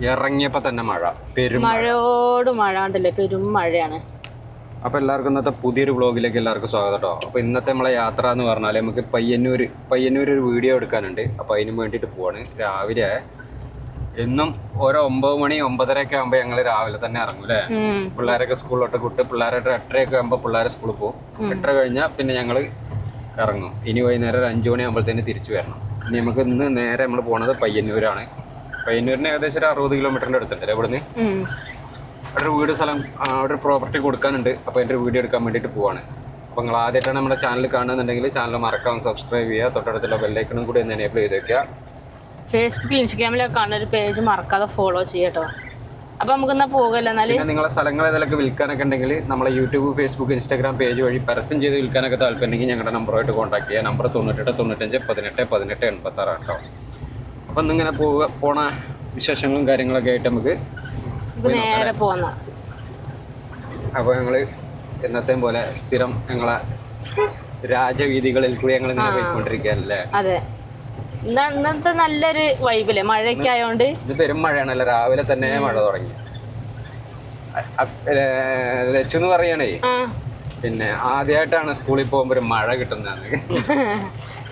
ഇറങ്ങിയപ്പോ തന്നെ മഴ, മഴയോട് മഴ ഉണ്ടല്ലേ, പെരും മഴയാണ്. അപ്പൊ എല്ലാവർക്കും ഇന്നത്തെ പുതിയൊരു വ്ളോഗിലേക്ക് എല്ലാവർക്കും സ്വാഗതം കേട്ടോ. അപ്പൊ ഇന്നത്തെ നമ്മളെ യാത്ര എന്ന് പറഞ്ഞാൽ നമുക്ക് പയ്യന്നൂർ ഒരു വീഡിയോ എടുക്കാനുണ്ട്. അപ്പൊ അതിന് വേണ്ടിയിട്ട് പോവാണ്. രാവിലെ എന്നും ഓരോ 9 മണി 9:30 ആകുമ്പോൾ ഞങ്ങൾ രാവിലെ തന്നെ ഇറങ്ങും അല്ലേ. പിള്ളേരൊക്കെ സ്കൂളിലോട്ട് വിട്ട് പിള്ളേരുടെ 8:30 ആകുമ്പോൾ പിള്ളേരെ സ്കൂളിൽ പോകും. 8:30 കഴിഞ്ഞാൽ പിന്നെ ഞങ്ങൾ ഇറങ്ങും. ഇനി വൈകുന്നേരം ഒരു 5 മണി ആകുമ്പോഴത്തേന് തിരിച്ചു വരണം. ഇനി നമുക്ക് ഇന്ന് നേരെ നമ്മൾ പോണത് പയ്യന്നൂരാണ്. പയ്യന്നൂരിന് ഏകദേശം ഒരു 60 കിലോമീറ്ററിന്റെ അടുത്തുണ്ട് ഇവിടുന്ന്. അവിടെ വീട് സ്ഥലം, അവിടെ ഒരു പ്രോപ്പർട്ടി കൊടുക്കാനുണ്ട്. അപ്പോൾ അതിൻ്റെ ഒരു വീഡിയോ എടുക്കാൻ വേണ്ടിയിട്ട് പോവാണ്. അപ്പോൾ നിങ്ങൾ ആദ്യമായിട്ടാണ് നമ്മുടെ ചാനൽ കാണുന്നുണ്ടെങ്കിൽ ചാനൽ മറക്കാതെ സബ്സ്ക്രൈബ് ചെയ്യുക. തൊട്ടടുത്തുള്ള ബെല്ലൈക്കണും കൂടി ഒന്ന് എനേബിൾ ചെയ്ത് വെക്കുക. ഫേസ്ബുക്കിൽ ഇൻസ്റ്റാഗ്രാമിലൊക്കെ കാണുന്ന ഒരു പേജ് മറക്കാതെ ഫോളോ ചെയ്യട്ടോ. അപ്പോൾ നമുക്കെന്നാ പോകല്ലോ. എന്നാലും പിന്നെ നിങ്ങളെ സ്ഥലങ്ങൾ ഏതൊക്കെ വിൽക്കാനൊക്കെ ഉണ്ടെങ്കിൽ നമ്മളെ യൂട്യൂബ്, ഫേസ്ബുക്ക്, ഇൻസ്റ്റാഗ്രാം പേജ് വഴി പരസ്യം ചെയ്ത് വിൽക്കാനൊക്കെ താല്പര്യമുണ്ടെങ്കിൽ ഞങ്ങളുടെ നമ്പറുമായിട്ട് കോൺടാക്ട് ചെയ്യുക. നമ്പർ 98 95 18 18 86 കേട്ടോ. അപ്പം ഇന്നിങ്ങനെ പോണ വിശേഷങ്ങളും കാര്യങ്ങളൊക്കെ ആയിട്ട് നമുക്ക് നേരെ പോന്ന. അപ്പോൾ ഞങ്ങൾ എന്നത്തെയും പോലെ സ്ഥിരം ഞങ്ങളെ രാജവീതികളിൽ കൂടി ഞങ്ങൾ ഇങ്ങനെ പോയിക്കൊണ്ടിരിക്കുകയല്ലേ. അതെ, ഇന്നത്തെ നല്ലൊരു വൈബില്ലേ, മഴയൊക്കെ ആയോണ്ട്. ഇത് പെരും മഴയാണല്ലോ, രാവിലെ തന്നെ മഴ തുടങ്ങി. ലച്ചെന്ന് പറയണേ, പിന്നെ ആദ്യമായിട്ടാണ് സ്കൂളിൽ പോകുമ്പോ ഒരു മഴ കിട്ടുന്നതാണ്.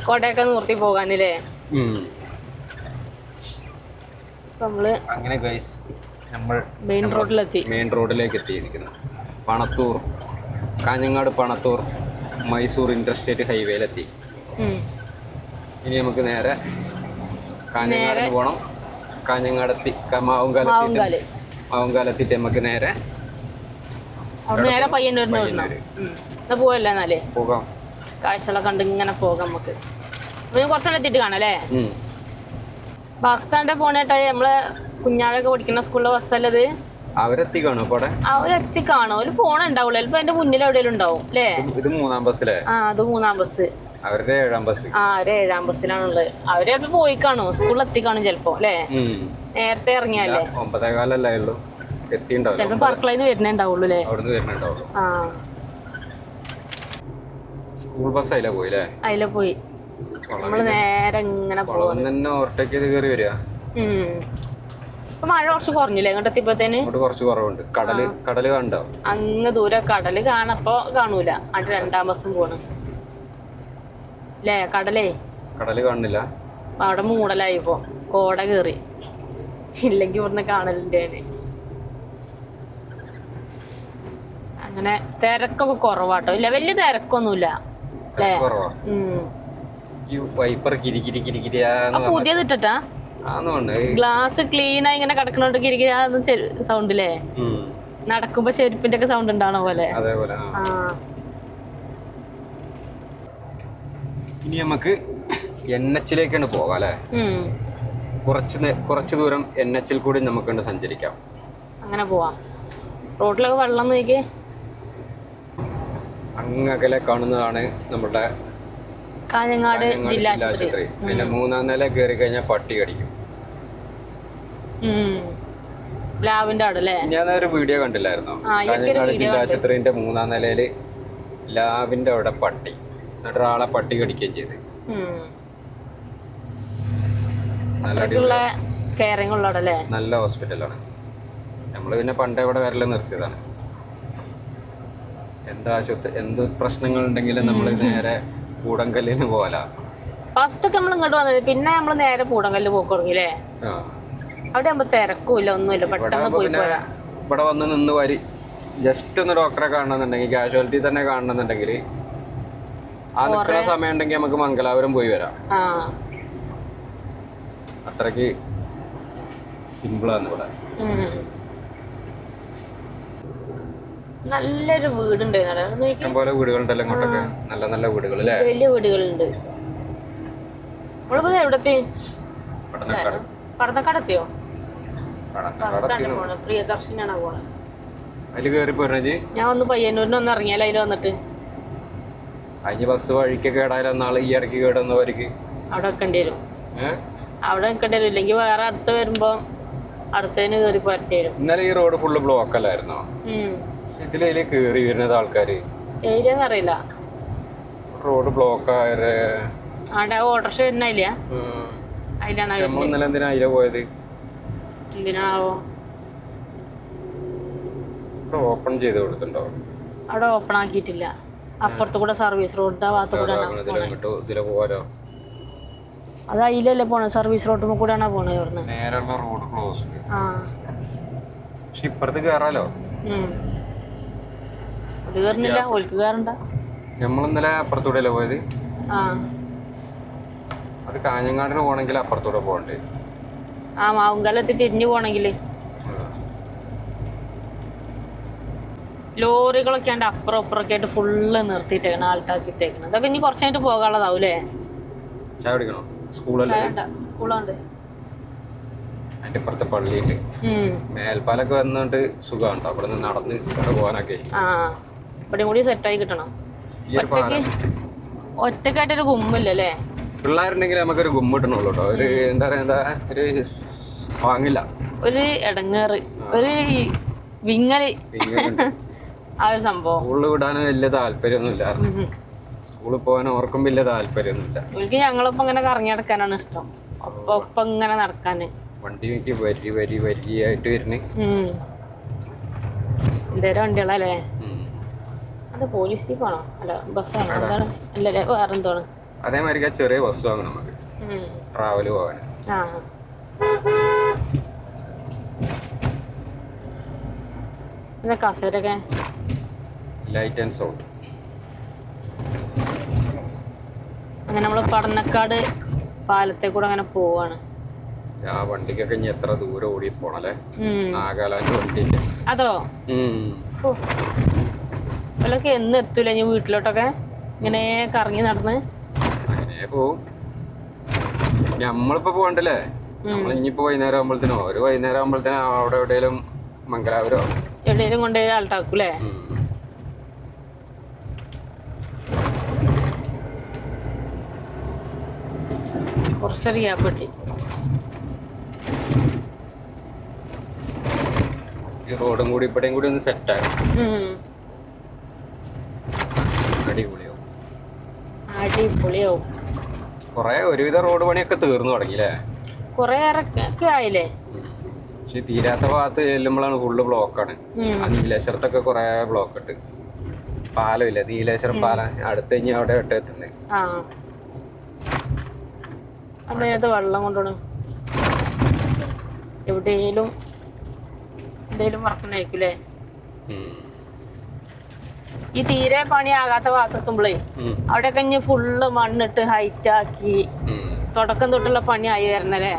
കോട്ടയൊക്കെ നിർത്തി പോകാനില്ലേ. നമ്മള് അങ്ങനെ ഗൈസ് നമ്മൾ മെയിൻ റോഡിലേക്ക് എത്തിയിരിക്കുന്നു. കാഞ്ഞങ്ങാട് പണത്തൂർ മൈസൂർ ഇന്റർസ്റ്റേറ്റ് ഹൈവേയിലെത്തി. ഇനി നമുക്ക് നേരെ കാഞ്ഞങ്ങാടിന് പോകണം. കാഞ്ഞങ്ങാടെത്തി മാവുങ്കാലെത്തിയിട്ട് നമുക്ക് നേരെ പോവല്ലേ. എന്നാലേ പോകാം, കാഴ്ചകളൊക്കെ കണ്ട് ഇങ്ങനെ പോകാം. നമുക്ക് കുറച്ചെണ്ണം എത്തിയിട്ട് കാണാല്ലേ. ബസ്സാണ്ട് പോണേട്ടാ, നമ്മളെ കുഞ്ഞാളൊക്കെ പഠിക്കുന്ന സ്കൂളിലെ ബസ്സല്ലത്. അവരെത്തി കാണും. അവരെത്തി കാണും. ഒരു പോണുണ്ടാവുള്ളൂ. ചിലപ്പോ അതിന്റെ മുന്നിൽ എവിടെയെങ്കിലും ഉണ്ടാവും അല്ലേ. ഇത് 3-ാം ബസ്സിലെ. അത് 3-ാം ബസ്. അവരുടെ 7-ാം ബസ്. അവര് 7-ാം ബസ്സിലാണുള്ളത്. അവര് ചിലപ്പോ പോയി കാണും, സ്കൂളിൽ എത്തി കാണും ചിലപ്പോ അല്ലേ. നേരത്തെ ഇറങ്ങിയല്ലേ. 9:15 എത്തിണ്ടാവും. ചിലപ്പോ പറക്കളയിൽ നിന്ന് വരുന്നുണ്ടാവുള്ളൂ അല്ലേ. സ്കൂൾ ബസ് അതിലെ പോയി. അതിലെ പോയി. നമ്മള് നേരെ ഇങ്ങനെ ഓവർടേക്ക് ചെയ്ത് കയറി വരിക. ഇപ്പൊ മഴ കുറച്ച് കുറഞ്ഞില്ലേ ഇങ്ങോട്ട് എത്തിയപ്പോഴത്തേന്. കുറച്ച് കുറവുണ്ട്. കടല് കണ്ടോ? അങ്ങ് ദൂരെ കടല് കാണപ്പോ കാണൂല. അത് 2-ാം ബസ്സും പോണ് അല്ലേ. കടല് കാണുന്നില്ല. അവിടെ മൂടലായിപ്പോ, കോട കേറി. ഇല്ലെങ്കി ഇവിടുന്ന് കാണലുണ്ട് ഞാന്. അങ്ങനെ തിരക്കൊക്കെ കുറവാട്ടോ. ഇല്ല, വലിയ തിരക്കൊന്നുമില്ല അല്ലേ. പുതിയത് ഇട്ടാ ഗ്ലാസ് ക്ലീൻ ആയി ഇങ്ങനെ കിടക്കണോണ്ട് കിരികിരി സൗണ്ടില്ലേ. നടക്കുമ്പോ ചെരുപ്പിന്റെ ഒക്കെ സൗണ്ട് ഉണ്ടാവണ പോലെ. ഇനി നമുക്ക് NH-ലേക്കാണ് പോകാം അല്ലേ. കുറച്ച് ദൂരം NH-ൽ കൂടി നമുക്ക് സഞ്ചരിക്കാം. അങ്ങനെ പോവാം. റോഡിലൊക്കെ വെള്ളം നോക്കിയേ. അങ്ങകലെ കാണുന്നതാണ് നമ്മുടെ കാഞ്ഞങ്ങാട് ജില്ലാ ആശുപത്രി. പിന്നെ 3-ാം നില കയറി കഴിഞ്ഞാൽ പട്ടി കടിക്കും. ലാവിന്റെ അവിടെ അല്ലേ. ഞാനൊരു വീഡിയോ കണ്ടില്ലായിരുന്നോ, കാഞ്ഞങ്ങാട് ജില്ലാ ആശുപത്രിന്റെ 3-ാം നിലയില് ലാവിന്റെ അവിടെ പട്ടി, എന്നിട്ട് ഒരാളെ പട്ടി കടിക്കുകയും ചെയ്ത്. നല്ല ഹോസ്പിറ്റലാണ്. നമ്മള് പിന്നെ പണ്ടേ ഇവിടെ വരല് നിർത്തിയതാണ്. എന്ത് പ്രശ്നങ്ങൾ ഉണ്ടെങ്കിലും നമ്മള് നേരെ കൂടങ്കല്ലിന് പോകല. ഫസ്റ്റ് ഒക്കെ നമ്മൾ ഇങ്ങോട്ട് വന്നത്, പിന്നെ നമ്മള് നേരെ കൂടങ്കല്ല് പോക്ക് തുടങ്ങിയില്ലേ. അവിടെ ആകുമ്പോ തിരക്കൂല, ഒന്നുമില്ല, പെട്ടെന്ന് പോയി പോരാ. ഇവിടെ വന്ന് നിന്ന് ജസ്റ്റ് ഒന്ന് ഡോക്ടറെ കാണണമെന്നുണ്ടെങ്കിൽ, കാഷ്വാലിറ്റി തന്നെ കാണണമെന്നുണ്ടെങ്കിൽ ആ നിൽക്കുന്ന സമയം ഉണ്ടെങ്കിൽ നമുക്ക് മംഗലാപുരം പോയി വരാം. അത്രക്ക് സിമ്പിളാണ് ഇവിടെ. നല്ലൊരു വീടുണ്ട്. ഇഷ്ടംപോലെ വീടുകളുണ്ടല്ലോ ഇങ്ങോട്ടൊക്കെ. നല്ല നല്ല വീടുകൾ അല്ലേ. വലിയ വീടുകളുണ്ട്. എവിടത്തെ പടന്നക്കാടെത്തിയോ? പ്രിയദർശനാണ് പോണത്. അതില് കേറി പോരണേ. ഞാൻ ഒന്ന് പയ്യന്നൂരിന് ഒന്ന് ഇറങ്ങിയാലോ. അതിൽ വന്നിട്ട് അതിന് ബസ് വഴിക്ക് കേടായാലും നാളെ ഈ ഇടയ്ക്ക് കേടുന്നവർക്ക് അവിടെ വെക്കേണ്ടി വരും. അവിടെ വെക്കേണ്ടി വരും. ഇല്ലെങ്കിൽ വേറെ അടുത്ത് വരുമ്പോ അടുത്തതിന് കേറി പോരേണ്ടി വരും. ഇന്നലെ ഈ റോഡ് ഫുള്ള് ബ്ലോക്ക് അല്ലായിരുന്നോ? ഇതിലേ കേറി വരുന്നത് ആൾക്കാര് ഏരിയെന്നറിയില്ല. റോഡ് ബ്ലോക്ക് ആയത് ഓട്ടോറിക്ഷ വരുന്നില്ല. അതിലാണ് എന്തിനാ അതിലെ പോയത്. എന്തിനാവോ ഓപ്പൺ ചെയ്ത് കൊടുത്തിട്ടുണ്ടോ? അവിടെ ഓപ്പൺ ആക്കിയിട്ടില്ല. അപ്പുറത്ത് കൂടെ സർവീസ് റോഡിന്റെ ഭാഗത്ത് കൂടെ ഇതിലെ പോവാലോ. അത് അതിലല്ലേ പോണേ, സർവീസ് റോഡിൽ കൂടെയാണോ പോണേ ഇവിടുന്ന്? നേരെയുള്ള റോഡ് ക്ലോസ്. ആ പക്ഷെ ഇപ്പുറത്ത് കേറാലോ. ഒരു കയറുന്നില്ല, ഓൽക്ക് കയറണ്ട. നമ്മളിന്നലെ അപ്പുറത്തൂടെ അല്ലേ പോയത്? ആ അത് കാഞ്ഞങ്ങാടിന് പോകണമെങ്കിൽ അപ്പുറത്തൂടെ പോകണ്ടേ? ആ മാവുങ്കാലത്ത് തിരിഞ്ഞു പോണെങ്കില് ലോറികളൊക്കെ ഉണ്ട് അപ്പുറം ഇപ്പുറമൊക്കെ ആയിട്ട് ഫുള്ള് നിർത്തിയിട്ടേക്കണം, ആൾട്ടാക്കിയിട്ടേക്കണം. ഇതൊക്കെ ഇനി കുറച്ചായിട്ട് പോകാനുള്ളതാവൂലേ? ചായ കുടിക്കണോ? സ്കൂളല്ലേ? സ്കൂളുണ്ട് അതിന്റെ ഇപ്പുറത്തെ പള്ളിയുണ്ട്. മേൽപ്പാലൊക്കെ വന്നിട്ട് സുഖമുണ്ടോ അവിടെ നിന്ന് നടന്ന് ഇവിടെ പോകാനൊക്കെ? ആ ഇവിടെയും കൂടി സെറ്റായി കിട്ടണം. ഒറ്റക്കായിട്ടൊരു ഗുമ്മില്ലല്ലേ? പിള്ളേരുണ്ടെങ്കിൽ നമുക്കൊരു ഗുമ്മിട്ടണുള്ളൂ കേട്ടോ. ഒരു എന്താ പറയാ, ഒരു വാങ്ങില്ല, ഒരു ഇടങ്ങേറ്, ഒരു വിങ്ങല്, ആ ഒരു സംഭവം. സ്കൂളിൽ വിടാനും വലിയ താല്പര്യമൊന്നുമില്ല, സ്കൂളിൽ പോകാൻ ഓർക്കും വലിയ താല്പര്യമൊന്നുമില്ല. എനിക്ക് ഞങ്ങളൊപ്പം ഇങ്ങനെ കറങ്ങി നടക്കാനാണ് ഇഷ്ടം, ഒപ്പം ഇങ്ങനെ നടക്കാന്. വണ്ടി വരിയായിട്ട് വരുന്നേ എന്തേലും വണ്ടികളല്ലേ? അത് പോലീസ് ജീപ്പാണോ? അല്ല ബസ്സാണോ? എന്താണ്? അല്ലല്ലേ വേറെന്തോണ്? അതേമാതിരി ചെറിയ ബസ് വാങ്ങണം നമുക്ക് ട്രാവല് പോകാൻ. ആ എന്താ കസേരൊക്കെ? Light and sound. അങ്ങനെ നമ്മള് പടന്നക്കാട് പാലത്തെ കൂടെ അങ്ങനെ പോവാണ്. ആ വണ്ടിക്കൊക്കെ ഇനി എത്ര ദൂരം ഓടി പോണല്ലേ? നാഗാലാൻഡ് വണ്ടിന്റെ. അതോ അതൊക്കെ എന്ന് എത്തൂല ഇനി വീട്ടിലോട്ടൊക്കെ ഇങ്ങനെ കറങ്ങി നടന്ന്? അങ്ങനെ പോവും. നമ്മളിപ്പോ പോകണ്ടല്ലേ? നമ്മൾ ഇനിയിപ്പോ വൈകുന്നേരം ആകുമ്പോഴത്തേനോ ഒരു വൈകുന്നേരം ആകുമ്പോഴത്തേനോ അവിടെ എവിടെയെങ്കിലും മംഗലാപുരോ എവിടെയെങ്കിലും കൊണ്ടുപോയി ആൾട്ടാക്കൂലേ? കുറച്ചൊരു ഗ്യാപ്പ് കിട്ടി. ഈ റോഡും കൂടി ഇവിടെയും കൂടി ഒന്ന് സെറ്റാകും. അടിപൊളിയാവും. അടിപൊളിയാവും. കൊറേ ഒരുവിധ റോഡ് പണിയൊക്കെ തീർന്നു തുടങ്ങിയില്ലേ? കൊറേ ഒക്കെ ആയില്ലേ? പക്ഷെ തീരാത്ത ഭാഗത്ത് ചെല്ലുമ്പോഴാണ് ഫുള്ള് ബ്ലോക്കാണ്. ആ നീലേശ്വരത്തൊക്കെ കൊറേ ബ്ലോക്ക് ഉണ്ട്. പാലമില്ല, നീലേശ്വരം പാലം അടുത്ത് കഴിഞ്ഞ് അവിടെ എത്തുന്നത്. ആ അതിനകത്ത് വെള്ളം കൊണ്ടുപോണു എവിടെയെങ്കിലും എന്തേലും വർക്കണായിരിക്കൂലേ? ഈ തീരെ പണിയാകാത്ത ഭാഗത്തെത്തുമ്പോഴേ അവിടെയൊക്കെ ഇനി ഫുള്ള് മണ്ണിട്ട് ഹൈറ്റ് ആക്കി തുടക്കം തൊട്ടുള്ള പണി ആയി വരണല്ലേ?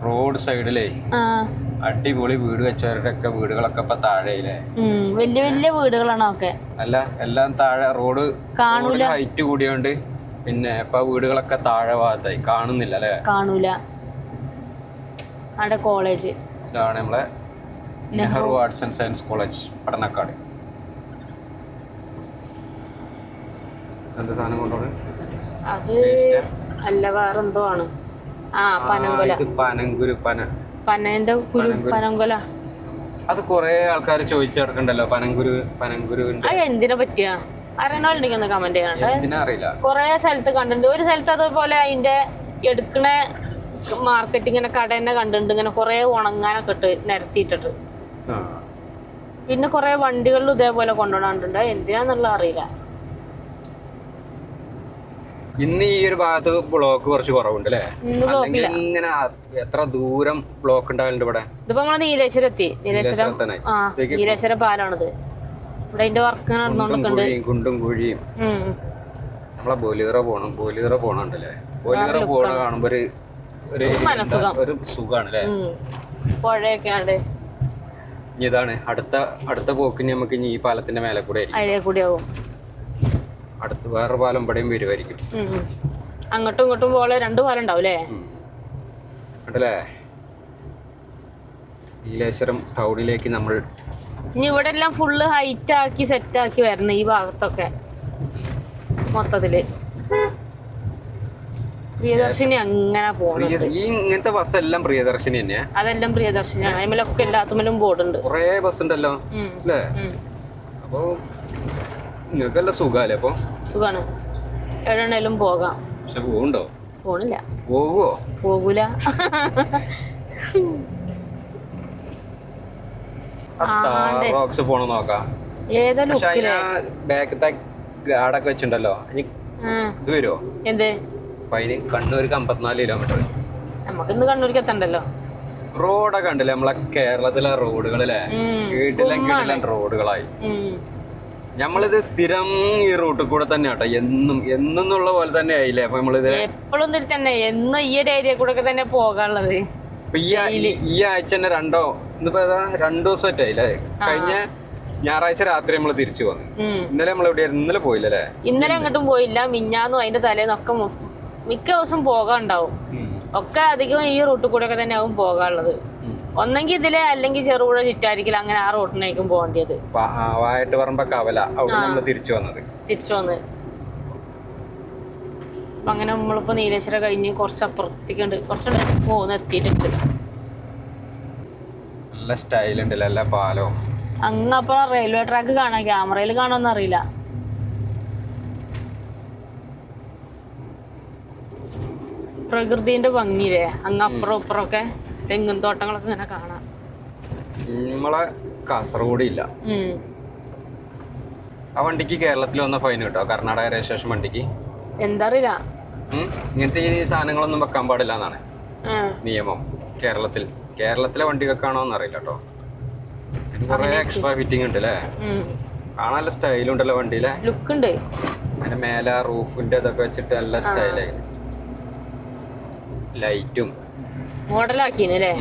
റോഡ് സൈഡിലേ അടിപൊളി വീട് വെച്ചവരുടെ ഒക്കെ വീടുകളൊക്കെ ഇപ്പൊ താഴെയില്ലേ? വലിയ വലിയ വീടുകളാണ് ഒക്കെ. അല്ല എല്ലാം താഴെ റോഡ് കാണൂല, ഹൈറ്റ് കൂടിയോണ്ട് പിന്നെ ഇപ്പൊ വീടുകളൊക്കെ താഴെ ഭാഗത്തായി കാണുന്നില്ല അല്ലേ? കാണൂല. അവിടെ കോളേജ് ഇതാണ് നമ്മളെ Nehru arts and science college Padannakkad. എന്താ സാധനം കൊണ്ടുപോണ്? അത് അല്ല വേറെന്തോ ആണ്. ആ പനങ്കൊല, പനന്റെ കുരു, പനങ്കൊല. അത് കൊറേ ആൾക്കാർ ചോദിച്ചു കിടക്കണ്ടല്ലോ പനങ്കുരു. അത് എന്തിനെ പറ്റിയാ അറിയണോണ്ടെങ്കിൽ ഒന്ന് കമന്റ് ചെയ്യണം. അറിയില്ല, കൊറേ സ്ഥലത്ത് കണ്ടിട്ടുണ്ട്. ഒരു സ്ഥലത്ത് അതുപോലെ അതിന്റെ എടുക്കണ മാർക്കറ്റ് ഇങ്ങനെ കട തന്നെ കണ്ടിട്ടുണ്ട്, ഇങ്ങനെ കൊറേ ഉണങ്ങാനൊക്കെ ഇട്ട് നിരത്തിയിട്ടിട്ട്. പിന്നെ കൊറേ വണ്ടികളിൽ ഇതേപോലെ കൊണ്ടുപോകാറുണ്ട്. എന്തിനാന്നുള്ള അറിയില്ല. ഇന്ന് ഈ ഒരു ഭാഗത്ത് ബ്ലോക്ക് കുറച്ച് കുറവുണ്ട് അല്ലേ? ഇങ്ങനെ എത്ര ദൂരം ബ്ലോക്ക് ഉണ്ടാവലുണ്ട് ഇവിടെ. ഇതിപ്പോ നമ്മള് നീലേശ്വരം എത്തി. നീലേശ്വരം പാലാണിത്. ഇവിടെ അതിന്റെ വർക്ക് നടന്നുകൊണ്ടിരിക്കുന്നുണ്ട്. കുണ്ടും കുഴിയും. നമ്മളെ ബൊലീറോ പോണുണ്ടല്ലേ? ബൊലീറോ പോണ കാണുമ്പോ ഒരു സുഖാണ് അല്ലേ? പുഴയൊക്കെ ആണ്. ഇതാണ് അടുത്ത പോക്കിന് നമുക്ക് ഇനി ഈ പാലത്തിന്റെ മേലെ കൂടെ ആവും. അടുത്ത് വേറെ പാലം ഇവിടെയും വരുമായിരിക്കും. അങ്ങോട്ടും ഇങ്ങോട്ടും പോലെ രണ്ട് പാലം ഉണ്ടാവൂലേ? ഉണ്ടല്ലേ? നീലേശ്വരം ടൗണിലേക്ക് നമ്മൾ ഇനി ഇവിടെ എല്ലാം ഫുള്ള് ഹൈറ്റ് ആക്കി സെറ്റ് ആക്കി വരണം. ഈ ഭാഗത്തൊക്കെ മൊത്തത്തില് പ്രിയദർശിനി അങ്ങനെ പോകണം. ഈ ഇങ്ങനത്തെ ബസ് എല്ലാം പ്രിയദർശിനി തന്നെയാ? അതെല്ലാം പ്രിയദർശിനിയാണ്. അതിലൊക്കെ എല്ലാത്തുമ്മലും ബോർഡ് ഉണ്ട്. കൊറേ ബസ് ഉണ്ടല്ലോ അല്ലേ? അപ്പൊ നിങ്ങൾക്കെല്ലാം സുഖല്ലേ? അപ്പൊ സുഖാണ്. എവിടെയാണേലും പോകാം. പക്ഷെ പോകണ്ടോ? പോണില്ല. പോവോ? പോകൂല. റോക്സ് പോണ നോക്കാം. ഏതാ ലുക്കില് ബാക്കത്തെ ഗാർഡൊക്കെ വെച്ചിട്ടുണ്ടല്ലോ. ഇത് വരുമോ? എന്ത് ഫൈന്? കണ്ണൂർക്ക് 54 കിലോമീറ്റർ. നമുക്ക് ഇന്ന് കണ്ണൂർക്ക് എത്തണ്ടല്ലോ. റോഡൊക്കെ ഉണ്ടല്ലേ നമ്മളെ കേരളത്തിലെ റോഡുകളല്ലേ? വീട്ടിലെ റോഡുകളായി. നമ്മളിത് സ്ഥിരം ഈ റൂട്ടിൽ കൂടെ തന്നെ കേട്ടോ, എന്നുള്ള പോലെ തന്നെ ആയില്ലേ? അപ്പൊ നമ്മളിത് എപ്പോഴും തന്നെ എന്നും ഈ ഒരു ഏരിയ കൂടെ തന്നെ പോകാനുള്ളത്. ഈ ആഴ്ച തന്നെ ഇന്നിപ്പോ 2 ദിവസമായിട്ട് ആയില്ലേ? കഴിഞ്ഞ ഞായറാഴ്ച രാത്രി നമ്മള് തിരിച്ചു വന്നു. ഇന്നലെ നമ്മൾ എവിടെയായിരുന്നു? ഇന്നലെ പോയില്ലേ? ഇന്നലെ എങ്ങോട്ടും പോയില്ല. മിഞ്ഞാന്നും അതിന്റെ തലേന്നൊക്കെ മിക്ക ദിവസം പോകാനുണ്ടാവും. ഒക്കെ അധികം ഈ റൂട്ടിൽ കൂടെ ഒക്കെ തന്നെ ആവും പോകാനുള്ളത്. ഒന്നെങ്കിൽ ഇതിലെ അല്ലെങ്കിൽ ചെറുപുഴ ചുറ്റാരിക്കൽ അങ്ങനെ ആ റോട്ടിനായിരിക്കും പോകേണ്ടത്. തിരിച്ചു വന്നത് അപ്പൊ അങ്ങനെ നമ്മളിപ്പോ നീലേശ്വര കഴിഞ്ഞ് കുറച്ചപ്പുറത്തേക്കുണ്ട്, കുറച്ചുണ്ട് പോകുന്ന എത്തിയിട്ടുണ്ട്. നല്ല സ്റ്റൈൽ ഉണ്ടല്ലോ എല്ലാ പാലവും. അങ്ങ് അപ്പൊ റെയിൽവേ ട്രാക്ക് കാണാം, ക്യാമറയിൽ കാണുമെന്ന് അറിയില്ല. പ്രകൃതിന്റെ ഭംഗിയില്ലേ അങ്ങ് അപ്പുറം ഇപ്പുറമൊക്കെ തെങ്ങും തോട്ടങ്ങളൊക്കെ ഇങ്ങനെ കാണാം. നമ്മളെ കാസർഗോഡ് ഇല്ല. ആ വണ്ടിക്ക് കേരളത്തിൽ വന്ന ഫൈൻ കിട്ടോ? കർണാടക രജിസ്ട്രേഷൻ വണ്ടിക്ക് എന്താ അറിയില്ല. ഇങ്ങനത്തെ ഈ സാധനങ്ങളൊന്നും വെക്കാൻ പാടില്ല എന്നാണ് നിയമം. കേരളത്തിലെ വണ്ടികൾക്കാണോന്ന് അറിയില്ല കേട്ടോ. കുറെ എക്സ്ട്രാ ഫിറ്റിംഗ് ഉണ്ട് അല്ലേ? കാണാൻ സ്റ്റൈലുണ്ടല്ലോ വണ്ടിയിലെ. ലുക്ക് ഉണ്ട്. അതിന്റെ മേലെ റൂഫിന്റെ ഇതൊക്കെ വെച്ചിട്ട് നല്ല സ്റ്റൈലായി. ലൈറ്റും മോഡലാക്കിനല്ലേ?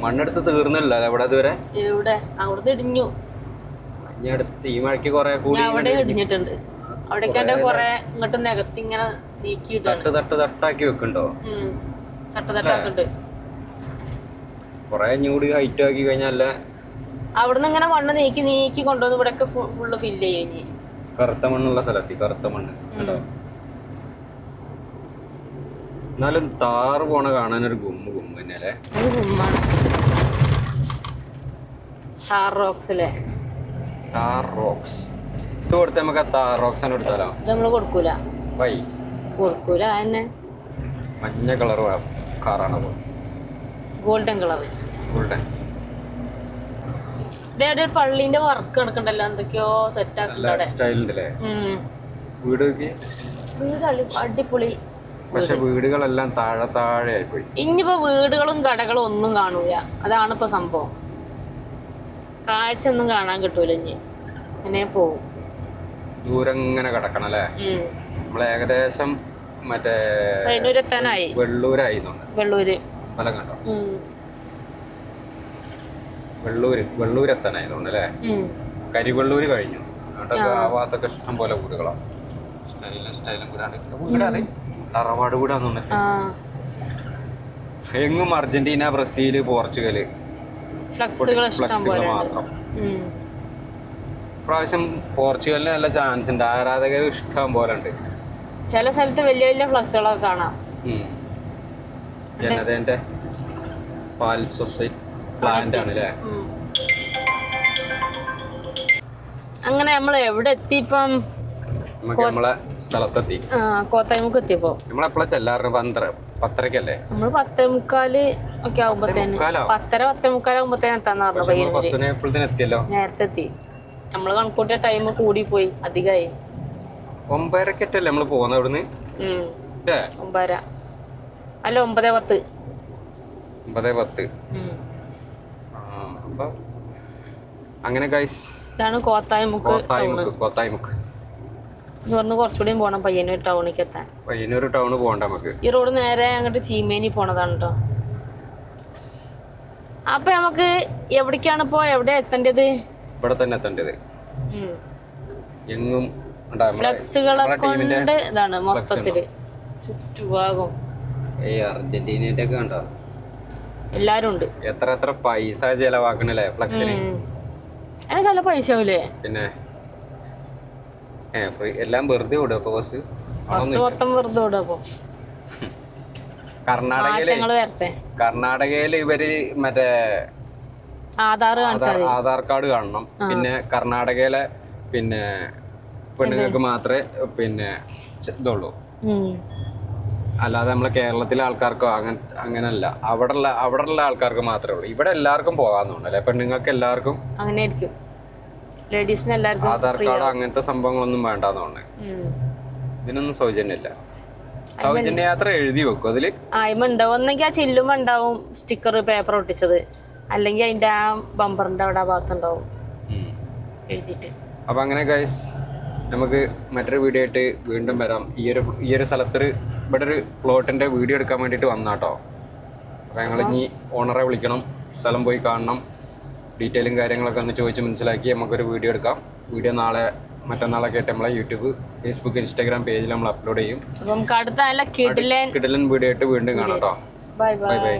മണ്ണെടുത്ത് തീർന്നില്ല അവിടെ ഇതുവരെ. എവിടെ? അവിടുന്ന് ഇടിഞ്ഞു. ഈ മഴയ്ക്ക് കുറെ കൂടി അവിടെ ഇടിഞ്ഞിട്ടുണ്ട്. അവിടേക്ക് കൊറേ ഇങ്ങോട്ട് നികത്തി ഇങ്ങനെ നീക്കിയിട്ട് തട്ടാക്കി വെക്കുന്നുണ്ടോ? തട്ടാക്കുണ്ട്. കൊറേ കൂടി ഹൈറ്റ് ആക്കി കഴിഞ്ഞാലേ അവിടുന്ന് ഇങ്ങനെ മണ്ണ് നീക്കി കൊണ്ടുവന്ന് ഇവിടെ ഫുള്ള് ഫില്ല് ചെയ്യും. കറുത്ത മണ്ണുള്ള സ്ഥലത്ത് കറുത്ത മണ്ണ്. എന്നാലും താറ് പോണ കാണാനൊരു ഗുമ്മ് തന്നെയല്ലേ? ഗുമ്മാണ്. താർ റോക്സ് അല്ലേ? താർ റോക്സ് ഇത് കൊടുത്ത നമുക്ക് താർ റോക്സ് തന്നെ എടുത്താലോ? ഇത് നമ്മള് കൊടുക്കൂല. കൊടുക്കൂല. അതന്നെ മഞ്ഞ കളർ കാറാണ്. Golden colour. ഇതേ പള്ളിന്റെ വർക്ക് കിടക്കണ്ടല്ലോ, എന്തൊക്കെയോ സെറ്റ് ആക്കുന്നുണ്ടല്ലേ? വീട് അടിപൊളി. പക്ഷെ വീടുകളെല്ലാം താഴെ ആയിപ്പോയി. ഇനിയിപ്പോ വീടുകളും കടകളും ഒന്നും കാണൂല. അതാണ് ഇപ്പൊ സംഭവം. കാഴ്ച ഒന്നും കാണാൻ കിട്ടൂല. ഇനി അങ്ങനെ പോവും. ദൂരം ഇങ്ങനെ കിടക്കണം അല്ലേ? നമ്മള് ഏകദേശം മറ്റേ പയ്യന്നൂരെത്താനായി. വെള്ളൂരായി. സ്ഥലം കണ്ടോ? വെള്ളൂർ എത്താനായി അല്ലേ? കരിവെള്ളൂര് കഴിഞ്ഞു. ആ ഭാഗത്തൊക്കെ ഇഷ്ടം പോലെ വീടുകളാണ്. സ്റ്റൈലും വീടാണ്. തറവാട് വീടാന്ന് തോന്നിട്ട്. എങ്ങും അർജന്റീന, ബ്രസീല്, പോർച്ചുഗല് ഫ്ലക്സുകൾ മാത്രം. പ്രാവശ്യം പോർച്ചുഗലിന് നല്ല ചാൻസ് ഉണ്ട്. ആരാധകർ ഇഷ്ടം പോലെ ഉണ്ട്. ചില സ്ഥലത്ത് വലിയ വലിയ ഫ്ലക്സുകളൊക്കെ കാണാം. ജനതേന്റെ പാൽ സൊസൈറ്റി പ്ലാന്റ് ആണ് അല്ലേ? അങ്ങനെ നമ്മൾ എവിടെ എത്തിപ്പം? നമ്മളെ സ്ഥലത്തെത്തി. കോത്തായ്മുക്ക് എത്തിയപ്പോ നമ്മളെപ്പോഴാ ചെല്ലാറ്? 10:30 നമ്മള് 10:45 ഒക്കെ ആകുമ്പോഴത്തേന് 10:30 ആകുമ്പോഴത്തേന് എത്താന്ന് പറഞ്ഞു. എത്തിയല്ലോ. നേരത്തെ എത്തി. നമ്മള് കണക്കൂട്ടിയ ടൈം കൂടി പോയി, അധികമായി. 9:30 നമ്മള് പോകുന്നത് ഇവിടുന്ന്. 9:30 അല്ല 9:10. 9:10. അങ്ങനെ ഗൈസ്, ഇതാണ് കോത്തായ്മുക്ക്. ഇവിടുന്ന് കുറച്ചുകൂടി പോണം പയ്യന്നൂർ ടൗണിലേക്ക് എത്താൻ. പയ്യന്നൂർ ടൗണ് പോകണ്ട നമുക്ക്. ഈ റോഡ് നേരെ അങ്ങോട്ട് ചീമേനി പോണതാണ് കേട്ടോ. അപ്പൊ നമുക്ക് എവിടേക്കാണ് ഇപ്പൊ എവിടെയാ എത്തേണ്ടത്? ഇവിടെ തന്നെ എത്തേണ്ടത്. എങ്ങും ഫ്ലക്സുകളെ കൊണ്ട് ഇതാണ് മൊത്തത്തില് ചുറ്റുഭാഗം. അർജന്റീനയുടെ ഒക്കെ കണ്ടോ? എല്ലാരും ഉണ്ട്. എത്ര പൈസ ചെലവാക്കണല്ലേ ഫ്ലക്സിന്? അതിന് നല്ല പൈസ ആവൂലേ? പിന്നെ എല്ലാം വെറുതെ വിടും. അപ്പൊ ബസ് മൊത്തം വെറുതെ വിടും. അപ്പൊ കർണാടകയില് ഇവര് മറ്റേ ആധാർ കാർഡ് കാണണം. പിന്നെ കർണാടകയിലെ പിന്നെ പെണ്ണുങ്ങൾക്ക് മാത്രമേ പിന്നെ ഇതുള്ളൂ. അല്ലാതെ നമ്മളെ കേരളത്തിലെ ആൾക്കാർക്കോ അങ്ങനല്ല, അവിടെയുള്ള ആൾക്കാർക്ക് മാത്രമേ ഉള്ളൂ. ഇവിടെ എല്ലാവർക്കും പോകാമെന്നുണ്ട് അല്ലെ? പെണ്ണുങ്ങൾക്ക് എല്ലാവർക്കും അങ്ങനെ ആയിരിക്കും. ലേഡീസിന് എല്ലാവർക്കും ആധാർ കാർഡ് അങ്ങനത്തെ സംഭവങ്ങളൊന്നും വേണ്ടാന്നുണ്ട്. ഇതിനൊന്നും സൗജന്യമില്ല. സൗജന്യ യാത്ര എഴുതി വെക്കും അതില്. ഉണ്ടാവും. ഒന്നെങ്കിൽ ആ ചില്ലുമ്പോ ഉണ്ടാവും സ്റ്റിക്കർ, പേപ്പർ ഒട്ടിച്ചത്, അല്ലെങ്കിൽ അതിന്റെ ആ ബമ്പറിന്റെ അവിടെ ആ ഭാഗത്തുണ്ടാവും എഴുതിയിട്ട്. അപ്പൊ അങ്ങനെ ഗൈസ്, നമുക്ക് മറ്റൊരു വീഡിയോ ആയിട്ട് വീണ്ടും വരാം. ഈ ഒരു സ്ഥലത്ത് ഇവിടെ ഒരു പ്ലോട്ടിന്റെ വീഡിയോ എടുക്കാൻ വേണ്ടിയിട്ട് വന്നാട്ടോ. അപ്പൊ ഞങ്ങൾ ഇനി ഓണറെ വിളിക്കണം, സ്ഥലം പോയി കാണണം, ഡീറ്റെയിലും കാര്യങ്ങളൊക്കെ ഒന്ന് ചോദിച്ച് മനസ്സിലാക്കി നമുക്കൊരു വീഡിയോ എടുക്കാം. വീഡിയോ നാളെ മറ്റന്നാളൊക്കെ ആയിട്ട് നമ്മളെ യൂട്യൂബ്, ഫേസ്ബുക്ക്, ഇൻസ്റ്റാഗ്രാം പേജിൽ നമ്മൾ അപ്ലോഡ് ചെയ്യും. നമുക്ക് അടുത്ത കിടിലൻ വീഡിയോ ആയിട്ട് വീണ്ടും കാണാം കേട്ടോ. Bye bye bye. ബൈ.